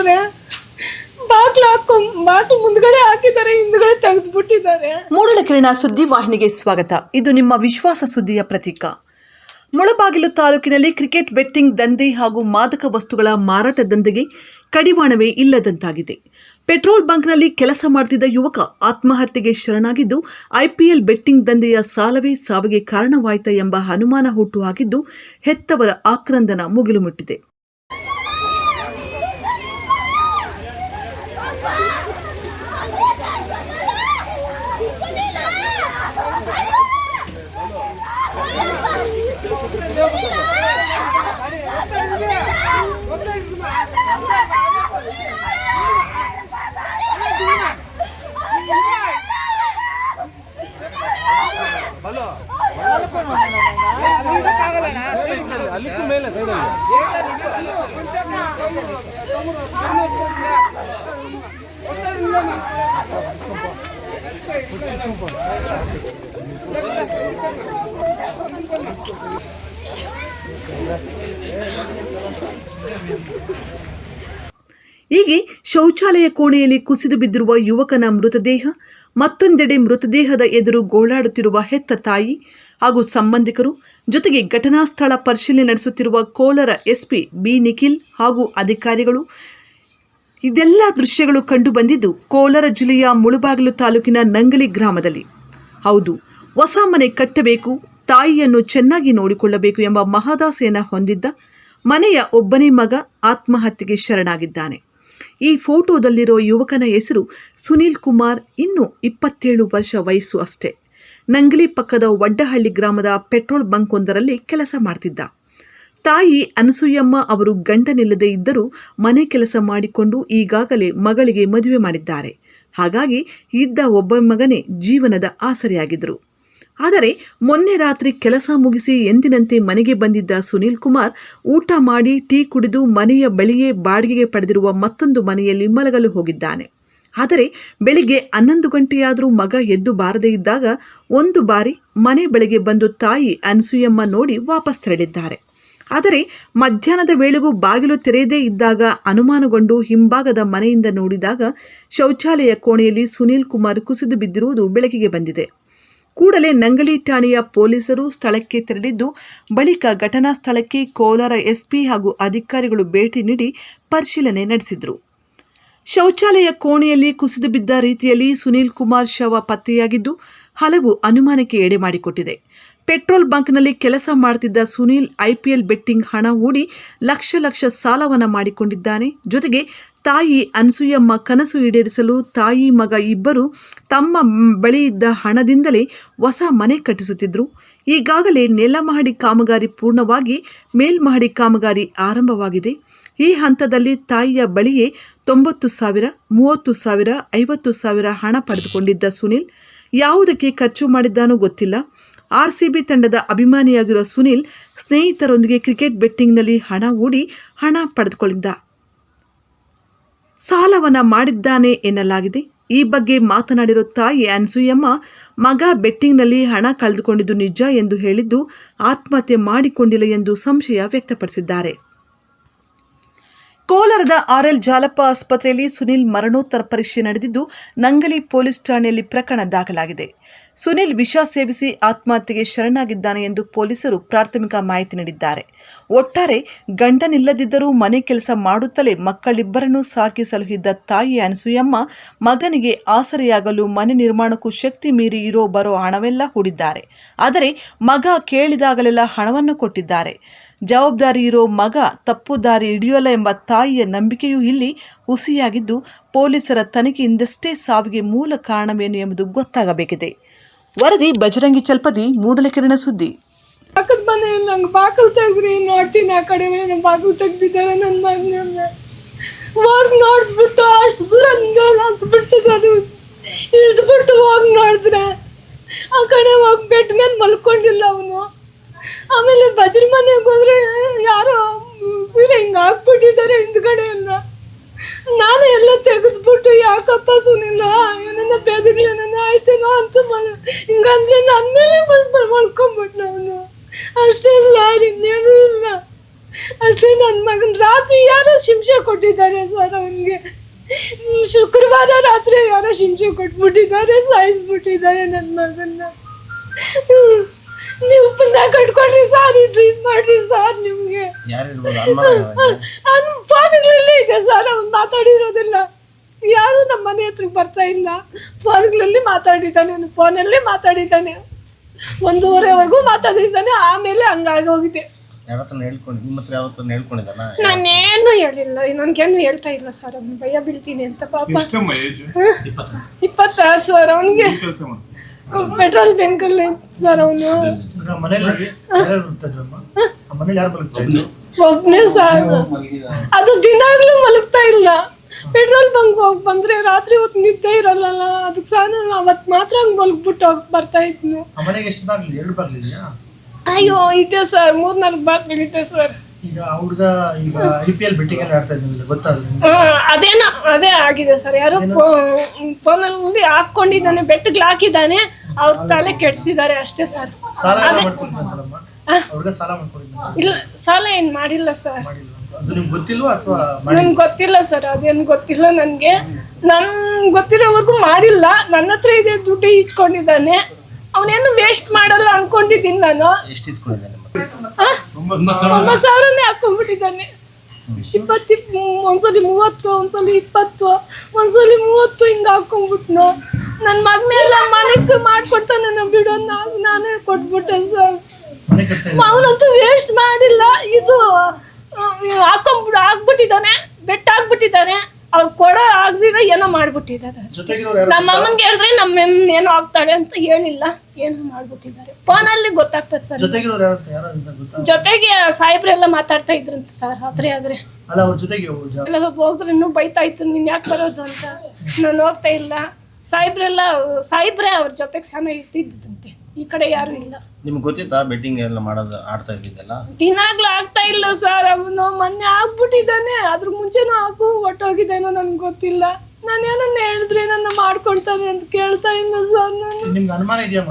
ನೋಡಿದ್ರೆ ಬಾಕ್ಲು ಮುಂದ್ಗಡೆ ಹಾಕಿದ್ದಾರೆ, ಹಿಂದ್ಗಡೆ ತೆಗೆದುಬಿಟ್ಟಿದ್ದಾರೆ. ಮೂಡಲಕೆರೆನ ಸುದ್ದಿವಾಹಿನಿಗೆ ಸ್ವಾಗತ. ಇದು ನಿಮ್ಮ ವಿಶ್ವಾಸ ಸುದ್ದಿಯ ಪ್ರತೀಕ. ಮುಳಬಾಗಿಲು ತಾಲೂಕಿನಲ್ಲಿ ಕ್ರಿಕೆಟ್ ಬೆಟ್ಟಿಂಗ್ ದಂಧೆ ಹಾಗೂ ಮಾದಕ ವಸ್ತುಗಳ ಮಾರಾಟ ದಂಧೆಗೆ ಕಡಿವಾಣವೇ ಇಲ್ಲದಂತಾಗಿದೆ. ಪೆಟ್ರೋಲ್ ಬಂಕ್ನಲ್ಲಿ ಕೆಲಸ ಮಾಡುತ್ತಿದ್ದ ಯುವಕ ಆತ್ಮಹತ್ಯೆಗೆ ಶರಣಾಗಿದ್ದು, ಐಪಿಎಲ್ ಬೆಟ್ಟಿಂಗ್ ದಂಧೆಯ ಸಾಲವೇ ಸಾವಿಗೆ ಕಾರಣವಾಯಿತಾ ಎಂಬ ಅನುಮಾನ ಹುಟ್ಟುಹಾಕಿದ್ದು, ಹೆತ್ತವರ ಆಕ್ರಂದನ ಮುಗಿಲು ಮುಟ್ಟಿದೆ. ಹೀಗೆ ಶೌಚಾಲಯ ಕೋಣೆಯಲ್ಲಿ ಕುಸಿದು ಬಿದ್ದಿರುವ ಯುವಕನ ಮೃತದೇಹ, ಮತ್ತೊಂದೆಡೆ ಮೃತದೇಹದ ಎದುರು ಗೋಳಾಡುತ್ತಿರುವ ಹೆತ್ತ ತಾಯಿ ಹಾಗೂ ಸಂಬಂಧಿಕರು, ಜೊತೆಗೆ ಘಟನಾ ಸ್ಥಳ ಪರಿಶೀಲನೆ ನಡೆಸುತ್ತಿರುವ ಕೋಲಾರ ಎಸ್ಪಿ ಬಿ ನಿಖಿಲ್ ಹಾಗೂ ಅಧಿಕಾರಿಗಳು, ಇದೆಲ್ಲ ದೃಶ್ಯಗಳು ಕಂಡು ಬಂದಿದ್ದು ಕೋಲಾರ ಜಿಲ್ಲೆಯ ಮುಳಬಾಗಿಲು ತಾಲೂಕಿನ ನಂಗಲಿ ಗ್ರಾಮದಲ್ಲಿ. ಹೌದು, ಹೊಸ ಮನೆ ಕಟ್ಟಬೇಕು, ತಾಯಿಯನ್ನು ಚೆನ್ನಾಗಿ ನೋಡಿಕೊಳ್ಳಬೇಕು ಎಂಬ ಮಹದಾಸೆಯನ್ನು ಹೊಂದಿದ್ದ ಮನೆಯ ಒಬ್ಬನೇ ಮಗ ಆತ್ಮಹತ್ಯೆಗೆ ಶರಣಾಗಿದ್ದಾನೆ. ಈ ಫೋಟೋದಲ್ಲಿರೋ ಯುವಕನ ಹೆಸರು ಸುನೀಲ್ ಕುಮಾರ್. ಇನ್ನು 27 ವರ್ಷ ವಯಸ್ಸು ಅಷ್ಟೇ. ನಂಗಲಿ ಪಕ್ಕದ ವಡ್ಡಹಳ್ಳಿ ಗ್ರಾಮದ ಪೆಟ್ರೋಲ್ ಬಂಕ್ ಒಂದರಲ್ಲಿ ಕೆಲಸ ಮಾಡ್ತಿದ್ದ. ತಾಯಿ ಅನಸೂಯಮ್ಮ ಅವರು ಗಂಡನಿಲ್ಲದೆ ಇದ್ದರೂ ಮನೆ ಕೆಲಸ ಮಾಡಿಕೊಂಡು ಈಗಾಗಲೇ ಮಗಳಿಗೆ ಮದುವೆ ಮಾಡಿದ್ದಾರೆ. ಹಾಗಾಗಿ ಇದ್ದ ಒಬ್ಬ ಮಗನೇ ಜೀವನದ ಆಸರೆಯಾಗಿದ್ದರು. ಆದರೆ ಮೊನ್ನೆ ರಾತ್ರಿ ಕೆಲಸ ಮುಗಿಸಿ ಎಂದಿನಂತೆ ಮನೆಗೆ ಬಂದಿದ್ದ ಸುನೀಲ್ ಕುಮಾರ್ ಊಟ ಮಾಡಿ ಟೀ ಕುಡಿದು ಮನೆಯ ಬಳಿಯೇ ಬಾಡಿಗೆಗೆ ಪಡೆದಿರುವ ಮತ್ತೊಂದು ಮನೆಯಲ್ಲಿ ಮಲಗಲು ಹೋಗಿದ್ದಾನೆ. ಆದರೆ ಬೆಳಿಗ್ಗೆ 11 ಗಂಟೆಯಾದರೂ ಮಗ ಎದ್ದು ಬಾರದೇ ಇದ್ದಾಗ ಒಂದು ಬಾರಿ ಮನೆ ಬಳಿಗೆ ಬಂದು ತಾಯಿ ಅನಸೂಯಮ್ಮ ನೋಡಿ ವಾಪಸ್ ತೆರಳಿದ್ದಾರೆ. ಆದರೆ ಮಧ್ಯಾಹ್ನದ ವೇಳೆಗೂ ಬಾಗಿಲು ತೆರೆಯದೇ ಇದ್ದಾಗ ಅನುಮಾನಗೊಂಡು ಹಿಂಭಾಗದ ಮನೆಯಿಂದ ನೋಡಿದಾಗ ಶೌಚಾಲಯ ಕೋಣೆಯಲ್ಲಿ ಸುನೀಲ್ ಕುಮಾರ್ ಕುಸಿದು ಬಿದ್ದಿರುವುದು ಬೆಳಕಿಗೆ ಬಂದಿದೆ. ಕೂಡಲೇ ನಂಗಲಿ ಠಾಣೆಯ ಪೊಲೀಸರು ಸ್ಥಳಕ್ಕೆ ತೆರಳಿದ್ದು, ಬಳಿಕ ಘಟನಾ ಸ್ಥಳಕ್ಕೆ ಕೋಲಾರ ಎಸ್ಪಿ ಹಾಗೂ ಅಧಿಕಾರಿಗಳು ಭೇಟಿ ನೀಡಿ ಪರಿಶೀಲನೆ ನಡೆಸಿದರು. ಶೌಚಾಲಯ ಕೋಣೆಯಲ್ಲಿ ಕುಸಿದು ಬಿದ್ದ ರೀತಿಯಲ್ಲಿ ಸುನೀಲ್ ಕುಮಾರ್ ಶವ ಪತ್ತೆಯಾಗಿದ್ದು, ಹಲವು ಅನುಮಾನಕ್ಕೆ ಎಡೆ ಮಾಡಿಕೊಟ್ಟಿದೆ. ಪೆಟ್ರೋಲ್ ಬಂಕ್ನಲ್ಲಿ ಕೆಲಸ ಮಾಡುತ್ತಿದ್ದ ಸುನೀಲ್ ಐಪಿಎಲ್ ಬೆಟ್ಟಿಂಗ್ ಹಣ ಹೂಡಿ ಲಕ್ಷ ಸಾಲವನ್ನು ಮಾಡಿಕೊಂಡಿದ್ದಾನೆ. ಜೊತೆಗೆ ತಾಯಿ ಅನಸೂಯಮ್ಮ ಕನಸು ಈಡೇರಿಸಲು ತಾಯಿ ಮಗ ಇಬ್ಬರು ತಮ್ಮ ಬಳಿ ಇದ್ದ ಹಣದಿಂದಲೇ ಹೊಸ ಮನೆ ಕಟ್ಟಿಸುತ್ತಿದ್ದರು. ಈಗಾಗಲೇ ನೆಲಮಹಡಿ ಕಾಮಗಾರಿ ಪೂರ್ಣವಾಗಿ ಮೇಲ್ಮಹಡಿ ಕಾಮಗಾರಿ ಆರಂಭವಾಗಿದೆ. ಈ ಹಂತದಲ್ಲಿ ತಾಯಿಯ ಬಳಿಯೇ 90,000, 30,000, 50,000 ಹಣ ಪಡೆದುಕೊಂಡಿದ್ದ ಸುನೀಲ್ ಯಾವುದಕ್ಕೆ ಖರ್ಚು ಮಾಡಿದ್ದಾನೋ ಗೊತ್ತಿಲ್ಲ. ಆರ್ಸಿಬಿ ತಂಡದ ಅಭಿಮಾನಿಯಾಗಿರುವ ಸುನೀಲ್ ಸ್ನೇಹಿತರೊಂದಿಗೆ ಕ್ರಿಕೆಟ್ ಬೆಟ್ಟಿಂಗ್ನಲ್ಲಿ ಹಣ ಹೂಡಿ ಹಣ ಪಡೆದುಕೊಂಡಿದ್ದ, ಸಾಲವನ್ನು ಮಾಡಿದ್ದಾನೆ ಎನ್ನಲಾಗಿದೆ. ಈ ಬಗ್ಗೆ ಮಾತನಾಡಿರೋ ತಾಯಿ ಅನಸೂಯಮ್ಮ, ಮಗ ಬೆಟ್ಟಿಂಗ್ನಲ್ಲಿ ಹಣ ಕಳೆದುಕೊಂಡಿದ್ದು ನಿಜ ಎಂದು ಹೇಳಿದ್ದು, ಆತ್ಮಹತ್ಯೆ ಮಾಡಿಕೊಂಡಿಲ್ಲ ಎಂದು ಸಂಶಯ ವ್ಯಕ್ತಪಡಿಸಿದ್ದಾರೆ. ಕೋಲಾರದ RL ಜಾಲಪ್ಪ ಆಸ್ಪತ್ರೆಯಲ್ಲಿ ಸುನೀಲ್ ಮರಣೋತ್ತರ ಪರೀಕ್ಷೆ ನಡೆದಿದ್ದು, ನಂಗಲಿ ಪೊಲೀಸ್ ಠಾಣೆಯಲ್ಲಿ ಪ್ರಕರಣ ದಾಖಲಾಗಿದೆ. ಸುನೀಲ್ ವಿಷ ಸೇವಿಸಿ ಆತ್ಮಹತ್ಯೆಗೆ ಶರಣಾಗಿದ್ದಾನೆ ಎಂದು ಪೊಲೀಸರು ಪ್ರಾಥಮಿಕ ಮಾಹಿತಿ ನೀಡಿದ್ದಾರೆ. ಒಟ್ಟಾರೆ ಗಂಡನಿಲ್ಲದಿದ್ದರೂ ಮನೆ ಕೆಲಸ ಮಾಡುತ್ತಲೇ ಮಕ್ಕಳಿಬ್ಬರನ್ನೂ ಸಾಕಿ ಸಲುಹಿದ್ದ ತಾಯಿ ಅನಸೂಯಮ್ಮ ಮಗನಿಗೆ ಆಸರೆಯಾಗಲು ಮನೆ ನಿರ್ಮಾಣಕ್ಕೂ ಶಕ್ತಿ ಮೀರಿ ಬರೋ ಹಣವೆಲ್ಲ ಹೂಡಿದ್ದಾರೆ. ಆದರೆ ಮಗ ಕೇಳಿದಾಗಲೆಲ್ಲ ಹಣವನ್ನು ಕೊಟ್ಟಿದ್ದಾರೆ. ಜವಾಬ್ದಾರಿ ಇರೋ ಮಗ ತಪ್ಪು ದಾರಿ ಹಿಡಿಯೋಲ್ಲ ಎಂಬ ತಾಯಿಯ ನಂಬಿಕೆಯೂ ಇಲ್ಲಿ ಹುಸಿಯಾಗಿದ್ದು, ಪೊಲೀಸರ ತನಿಖೆಯಿಂದಷ್ಟೇ ಸಾವಿಗೆ ಮೂಲ ಕಾರಣವೇನು ಎಂಬುದು ಗೊತ್ತಾಗಬೇಕಿದೆ. ವರದಿ ಬಜರಂಗಿ ಚಲ್ಪದಿ, ಮೂಡಲಕೆರೆನ ಸುದ್ದಿ. ಪಕ್ಕದ ಮನೆ ನಂಗೆ ಬಾಗಿಲು ತೆಗ್ಸ್ರಿ ನೋಡ್ತೀನಿ. ಆ ಕಡೆ ಬಾಗಿಲು ತೆಗ್ದಿದ್ದಾರೆ. ನನ್ನ ಮಗನ ಹೋಗಿ ನೋಡ್ಬಿಟ್ಟು ಅಷ್ಟು ದೂರ ಅಂತ ಬಿಟ್ಟಿದ್ದಾರೆ. ಇಳಿದ್ಬಿಟ್ಟು ಹೋಗಿ ನೋಡಿದ್ರೆ ಆ ಕಡೆ ಹೋಗಿ ಬೆಡ್ ಮೇಲೆ ಮಲ್ಕೊಂಡಿಲ್ಲ ಅವನು. ಆಮೇಲೆ ಬಜಲ್ ಮನೆಗೆ ಹೋದ್ರೆ ಯಾರೋ ಸೀರೆ ಹಿಂಗೆ ಹಾಕ್ಬಿಟ್ಟಿದ್ದಾರೆ ಹಿಂದ್ಗಡೆ ಎಲ್ಲ. ನಾನು ಎಲ್ಲ ತೆಗೆದ್ಬಿಟ್ಟು ಯಾಕಪ್ಪ ಸುನಿಲ್ಲ ಏನನ್ನ ಬೆದರ್ಲಿ ಏನನ್ನ ಆಯ್ತೇನೋ ಅಂತ ಹಿಂಗಂದ್ರೆ ನನ್ನ ಮೇಲೆ ಮಲ್ಕೊಂಡ್ಬಿಟ್ಟು ಅವನು. ಅಷ್ಟೇ ಸರ್, ಇನ್ನೇನು ಇಲ್ಲ. ಅಷ್ಟೇ. ನನ್ನ ಮಗನ ರಾತ್ರಿ ಯಾರೋ ಶಿಂಸೆ ಕೊಟ್ಟಿದ್ದಾರೆ ಸರ್ ಅವನಿಗೆ. ಶುಕ್ರವಾರ ರಾತ್ರಿ ಯಾರೋ ಶಿಂಸೆ ಕೊಟ್ಬಿಟ್ಟಿದ್ದಾರೆ, ಸಾಯಿಸ್ಬಿಟ್ಟಿದ್ದಾರೆ ನನ್ನ ಮಗನ್ನ. ನೀವು ಪುನಃ ಕಟ್ಕೊಡ್ರಿ ಸರ್, ಇದು ಮಾಡ್ರಿ ಸರ್. ನಿಮಗೆ ಫೋನ್ಗಳಲ್ಲಿ ಇದೆ ಸರ್, ಅವ್ನು ಮಾತಾಡಿರೋದಿಲ್ಲ. ಯಾರು ನಮ್ಮ ಮನೆ ಹತ್ರಕ್ಕೆ ಬರ್ತಾ ಇಲ್ಲ. ಫೋನ್ಗಳಲ್ಲಿ ಮಾತಾಡಿದ್ದಾನೆ, ಫೋನಲ್ಲಿ ಮಾತಾಡಿದ್ದಾನೆ, 1:30ವರೆಗೂ ಮಾತಾಡಿದ್ದಾನೆ. ಆಮೇಲೆ ಹಂಗಾಗೋಗಿದೆ. ನಾನೇನು ಹೇಳಿಲ್ಲ, ನನ್ಗೇನು ಹೇಳ್ತಾ ಇಲ್ಲ ಸರ್. ಅವ್ನು ಭಯ ಬೀಳ್ತೀನಿ ಅಂತ ಪಾಪ. 26 ಸರ್ ಅವನಿಗೆ. ಪೆಟ್ರೋಲ್ ಬಂಕಲ್ಲಿ ಸರ್ ಅವನು. ಒಬ್ಬನೇ ಸರ್. ಅದು ದಿನಾಗ್ಲೂ ಮಲಗ್ತಾ ಇಲ್ಲ. ಪೆಟ್ರೋಲ್ ಬಂಕ್ ಹೋಗಿ ಬಂದ್ರೆ ರಾತ್ರಿ ಹೊತ್ತು ನಿದ್ದೆ ಇರಲ್ಲ, ಅದಕ್ಕೆ ಸಹ ಅವತ್ತು ಮಾತ್ರ ಹಂಗೆ ಮಲಗ್ಬಿಟ್ಟು ಬರ್ತಾ ಇದ್ನು. ಅಯ್ಯೋ ಇದೆ ಸರ್, 3-4 ಬಾಗ್ಲಿದೆ ಸರ್. ಅದೇ ಆಗಿದೆ ಸರ್. ಯಾರೋ ಫೋನಲ್ಲಿ ಮುಂದೆ ಹಾಕೊಂಡಿದ್ದಾನೆ, ಬೆಟ್ಟಿಗೆ ಹಾಕಿದ್ದಾನೆ, ಅವ್ರ ತಲೆ ಕೆಡ್ಸಿದ್ದಾರೆ ಅಷ್ಟೇ ಸರ್. ಇಲ್ಲ, ಸಾಲ ಏನು ಮಾಡಿಲ್ಲ ಸರ್. ನನ್ಗೆ ಗೊತ್ತಿಲ್ಲ ಸರ್, ಅದೇನು ಗೊತ್ತಿಲ್ಲ ನನಗೆ. ಗೊತ್ತಿರೋವರೆಗೂ ಮಾಡಿಲ್ಲ. ನನ್ನ ಹತ್ರ ಇದೆ ದುಡ್ಡು ಈಸ್ಕೊಂಡಿದ್ದಾನೆ. ಅವನೇನು ವೇಸ್ಟ್ ಮಾಡಲ್ಲ ಅನ್ಕೊಂಡಿದ್ದೀನಿ ನಾನು. 9,000ನೇ ಹಾಕೊಂಡ್ಬಿಟ್ಟಿದ್ದಾನೆ. 20, ಒಂದ್ಸಲಿ 30, ಒಂದ್ಸಲಿ 20, ಒಂದ್ಸಲಿ 30 ಹಿಂಗೆ ಹಾಕೊಂಡ್ಬಿಟ್ನು. ನನ್ನ ಮಗನೆಲ್ಲ ಮನೆಗೆ ಮಾಡ್ಕೊಡ್ತಾನೆ ಬಿಡೋ, ನಾನೇ ಕೊಟ್ಬಿಟ್ಟೆ ಸರ್. ಅವನಂತೂ ವೇಸ್ಟ್ ಮಾಡಿಲ್ಲ. ಇದು ಆಗ್ಬಿಟ್ಟಿದ್ದಾನೆ, ಬೆಟ್ಟ ಆಗ್ಬಿಟ್ಟಿದ್ದಾನೆ. ಅವ್ರು ಕೊಡೋ ಆಗದಿರ ಏನೋ ಮಾಡ್ಬಿಟ್ಟಿದ್ದಾರೆ. ನಮ್ಮ ಅಮ್ಮನ್ಗೆ ಹೇಳಿದ್ರೆ ನಮ್ಮ ಏನೋ ಆಗ್ತಾಳೆ ಅಂತ ಹೇಳಿಲ್ಲ, ಏನೋ ಮಾಡ್ಬಿಟ್ಟಿದ್ದಾರೆ. ಫೋನಲ್ಲಿ ಗೊತ್ತಾಗ್ತದೆ ಸರ್. ಜೊತೆಗೆ ಸಾಹೇಬ್ರೆಲ್ಲ ಮಾತಾಡ್ತಾ ಇದ್ರಂತ ಸರ್. ಆದ್ರೆ ಎಲ್ಲ ಹೋದ್ರೆ ಇನ್ನೂ ಬೈತಾ ಇತ್ತು, ನೀನ್ ಯಾಕೆ ಬರೋದು ಅಂತ. ನಾನು ಹೋಗ್ತಾ ಇಲ್ಲ. ಸಾಹೇಬ್ರೆ ಅವ್ರ ಜೊತೆಗೆ ಚೆನ್ನಾಗಿ ಇಟ್ಟಿದ್ದಂತೆ. ಈ ಕಡೆ ಯಾರು ಇಲ್ಲ. ನಿಮ್ಗೆ ಗೊತ್ತಿತ್ತಾ ಬೆಟ್ಟಿಂಗ್ ಎಲ್ಲ ಮಾಡೋದು, ಆಡ್ತಾ ಇದ್ದಿದ್ದೆಲ್ಲ? ದಿನಾಗ್ಲೂ ಆಗ್ತಾ ಇಲ್ಲ ಸರ್. ಅವನು ಮೊನ್ನೆ ಆಗ್ಬಿಟ್ಟಿದ್ದಾನೆ, ಅದ್ರ ಮುಂಚೆನೂ ಹೊಟ್ಟೋಗಿದ್ದೇನೋ ನನ್ಗೆ ಗೊತ್ತಿಲ್ಲ. ನಾನೇನನ್ನ ಹೇಳಿದ್ರೆ ನನ್ನ ಮಾಡ್ಕೊಡ್ತಾನೆ ಅಂತ ಕೇಳ್ತಾ ಇಲ್ಲ ಸರ್. ನಿಮ್ಗೆ ಅನುಮಾನ ಇದೆಯಾ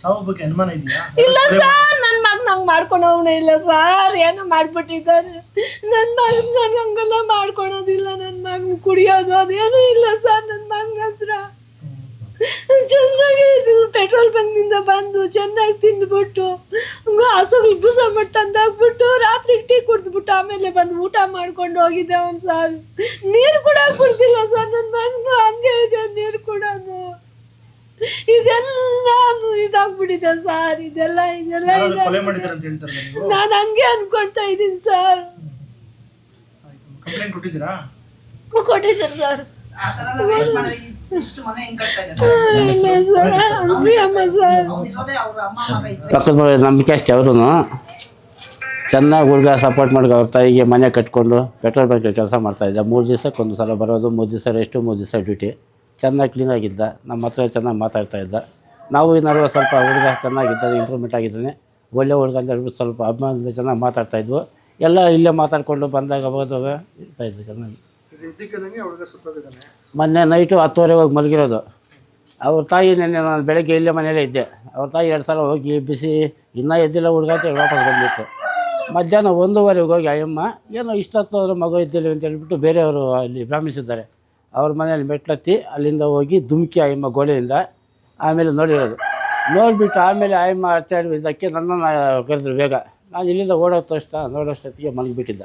ಸಾವು ಬಗ್ಗೆ? ಅನುಮಾನ ಇದೆಯಾ? ಇಲ್ಲ ಸರ್, ನನ್ನ ಮಗ ನಂಗೆ ಮಾಡ್ಕೊಳೋವನೇ ಇಲ್ಲ ಸರ್. ಏನೋ ಮಾಡ್ಬಿಟ್ಟಿದ್ದಾರೆ. ನನ್ನ ಮಗ ಹಂಗೆಲ್ಲ ಮಾಡ್ಕೊಳೋದಿಲ್ಲ. ನನ್ನ ಮಗನ ಕುಡಿಯೋದು ಅದೇನೂ ಇಲ್ಲ ಸರ್ ನನ್ನ ಮಗನ ಹತ್ರ. ಚೆನ್ನಾಗಿ ಪೆಟ್ರೋಲ್ ಬಂಕ್ನಿಂದ ಬಂದು ಚೆನ್ನಾಗಿ ತಿಂದ್ಬಿಟ್ಟು ಹಸುಗಳು ಬುಸ ಮಾಡಿ ತಂದಾಕ್ಬಿಟ್ಟು ರಾತ್ರಿ ಟೀ ಕುಡಿದ್ಬಿಟ್ಟು ಆಮೇಲೆ ಬಂದು ಊಟ ಮಾಡ್ಕೊಂಡು ಹೋಗಿದ್ದೆ ಅವನು ಸರ್. ನೀರು ಕೂಡ ಕುಡ್ದಿಲ್ಲ ಸರ್ ನನ್ನ ಮಗನು. ಹಂಗೆ ಇದೆ ನೀರು ಕೊಡೋದು. ಇದೆಲ್ಲ ಇದಾಗ್ಬಿಟ್ಟಿದೆ ಸರ್. ಇದೆಲ್ಲ ನಾನು ಹಂಗೆ ಅನ್ಕೊಳ್ತಾ ಇದ್ದೀನಿ ಸರ್. ಕೊಟ್ಟಿದ್ದಾರೆ ಸರ್. ಪಕ್ಕದ ನಂಬಿಕೆ ಅಷ್ಟೇ. ಅವರು ಚೆನ್ನಾಗಿ ಹುಡುಗ ಸಪೋರ್ಟ್ ಮಾಡಿ ಅವ್ರ ತಾಯಿಗೆ ಮನೆ ಕಟ್ಕೊಂಡು ಪೆಟ್ರೋಲ್ ಬಂಕ್ ಕೆಲಸ ಮಾಡ್ತಾಯಿದ್ದ. 3 ದಿವಸಕ್ಕೊಂದು ಸಲ ಬರೋದು, 3 ದಿವಸ ರೆಸ್ಟು, 3 ದಿವಸ ಡ್ಯೂಟಿ. ಚೆನ್ನಾಗಿ ಕ್ಲೀನಾಗಿದ್ದ. ನಮ್ಮ ಹತ್ರ ಚೆನ್ನಾಗಿ ಮಾತಾಡ್ತಾಯಿದ್ದ. ನಾವು ಏನಾದ್ರು ಸ್ವಲ್ಪ ಹುಡುಗ ಚೆನ್ನಾಗಿದ್ದಾನೆ, ಇಂಪ್ರೂವ್ಮೆಂಟ್ ಆಗಿದ್ದಾನೆ, ಒಳ್ಳೆ ಹುಡುಗ ಅಂತ ಹೇಳ್ಬಿಟ್ಟು ಸ್ವಲ್ಪ ಅಭಿಮಾನದಿಂದ ಚೆನ್ನಾಗಿ ಮಾತಾಡ್ತಾಯಿದ್ವು. ಎಲ್ಲ ಇಲ್ಲೇ ಮಾತಾಡಿಕೊಂಡು ಬಂದಾಗ ಹೋದಾಗ ಇರ್ತಾಯಿದ್ವು ಚೆನ್ನಾಗಿ. ಮೊನ್ನೆ ನೈಟು 10:30 ಹೋಗಿ ಮಲಗಿರೋದು. ಅವ್ರ ತಾಯಿ ನೆನ್ನೆ ನಾನು ಬೆಳಗ್ಗೆ ಇಲ್ಲೇ ಮನೆಯಲ್ಲೇ ಇದ್ದೆ. ಅವ್ರ ತಾಯಿ 2 ಸಲ ಹೋಗಿ ಬಿಸಿ ಇನ್ನೂ ಎದ್ದಿಲ್ಲ ಹುಡುಗ ಅಂತ ವಾಪಸ್ ಬಂದಿತ್ತು. ಮಧ್ಯಾಹ್ನ 1:15 ಹೋಗಿ ಅಯ್ಯಮ್ಮ ಏನೋ ಇಷ್ಟೊತ್ತು ಮಗು ಇದ್ದಿಲ್ಲ ಅಂತ ಹೇಳ್ಬಿಟ್ಟು ಬೇರೆಯವರು ಅಲ್ಲಿ ಬ್ರಾಹ್ಮಿಸಿದ್ದಾರೆ. ಅವ್ರ ಮನೇಲಿ ಮೆಟ್ಲತ್ತಿ ಅಲ್ಲಿಂದ ಹೋಗಿ ಧುಮುಕಿ ಅಯ್ಯಮ್ಮ ಗೋಡೆಯಿಂದ ಆಮೇಲೆ ನೋಡಿರೋದು. ನೋಡಿಬಿಟ್ಟು ಆಮೇಲೆ ಅಯ್ಯಮ್ಮ ಅಚ್ಚಾಡಿದ್ದಕ್ಕೆ ನನ್ನನ್ನು ಕರೆದ್ರು ಬೇಗ. ನಾನು ಇಲ್ಲಿಂದ ನೋಡೋಷ್ಟೊತ್ತಿಗೆ ಮಲಗಿಬಿಟ್ಟಿದ್ದ.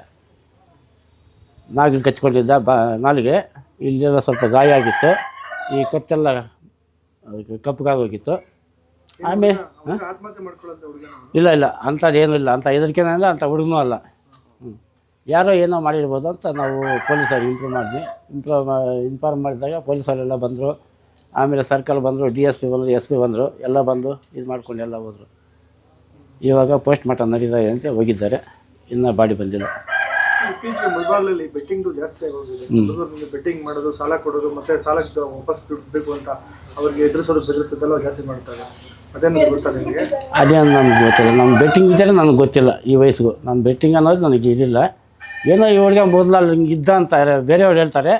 ನಾಗಿಲು ಕಚ್ಕೊಂಡಿದ್ದ ನಾಲಿಗೆ. ಇಲ್ಲೆಲ್ಲ ಸ್ವಲ್ಪ ಗಾಯ ಆಗಿತ್ತು. ಈ ಕತ್ತೆಲ್ಲ ಕಪ್ಪಗಾಗೋಗಿತ್ತು. ಆಮೇಲೆ ಇಲ್ಲ ಅಂಥದ್ದು ಏನೂ ಇಲ್ಲ. ಅಂಥ ಹೆದರಿಕೆನೂ ಅಂಥ ಹುಡುಗನೂ ಅಲ್ಲ. ಯಾರೋ ಏನೋ ಮಾಡಿರ್ಬೋದು ಅಂತ ನಾವು ಪೊಲೀಸರಿಗೆ ಇನ್ಫಾರ್ಮ್ ಮಾಡಿದಾಗ ಪೊಲೀಸರೆಲ್ಲ ಬಂದರು. ಆಮೇಲೆ ಸರ್ಕಲ್ ಬಂದರು, DSP ಬಂದರು, SP ಬಂದರು. ಎಲ್ಲ ಬಂದು ಇದು ಮಾಡ್ಕೊಂಡು ಎಲ್ಲ ಹೋದರು. ಇವಾಗ ಪೋಸ್ಟ್ ಮಾರ್ಟಮ್ ನಡೀತಾ ಇದೆ ಅಂತ ಹೋಗಿದ್ದಾರೆ. ಇನ್ನೂ ಬಾಡಿ ಬಂದಿಲ್ಲ. ಇತ್ತೀಚೆಗೆ ಮುಳಬಾಗಿಲಲ್ಲಿ ಬೆಟ್ಟಿಂಗ್ ಜಾಸ್ತಿ ಆಗೋಗಿದೆ. ಬೆಟ್ಟಿಂಗ್ ಮಾಡೋದು, ಸಾಲ ಕೊಡೋದು, ಮತ್ತೆ ಸಾಲಕ್ಕೆ ವಾಪಸ್ ದುಡ್ಡು ಅಂತ ಅವ್ರಿಗೆ ಎದುರಿಸೋದು ಬೆದರಿಸೋದೆಲ್ಲ ಜಾಸ್ತಿ ಮಾಡ್ತಾರೆ. ಅದೇನು ಗೊತ್ತಾ ನಿಮಗೆ? ಅದೇನು ನನಗೆ ಗೊತ್ತಿಲ್ಲ. ನಮ್ಮ ಬೆಟ್ಟಿಂಗ್ ವಿಚಾರ ನನಗೆ ಗೊತ್ತಿಲ್ಲ. ಈ ವಯಸ್ಸಿಗೂ ನಾನು ಬೆಟ್ಟಿಂಗ್ ಅನ್ನೋದು ನನಗೆ ಇದಿಲ್ಲ. ಏನೋ ಈ ಹುಡುಗ ಮೊದಲು ಹಿಂಗೆ ಇದ್ದ ಅಂತಾರೆ ಬೇರೆಯವ್ರು ಹೇಳ್ತಾರೆ.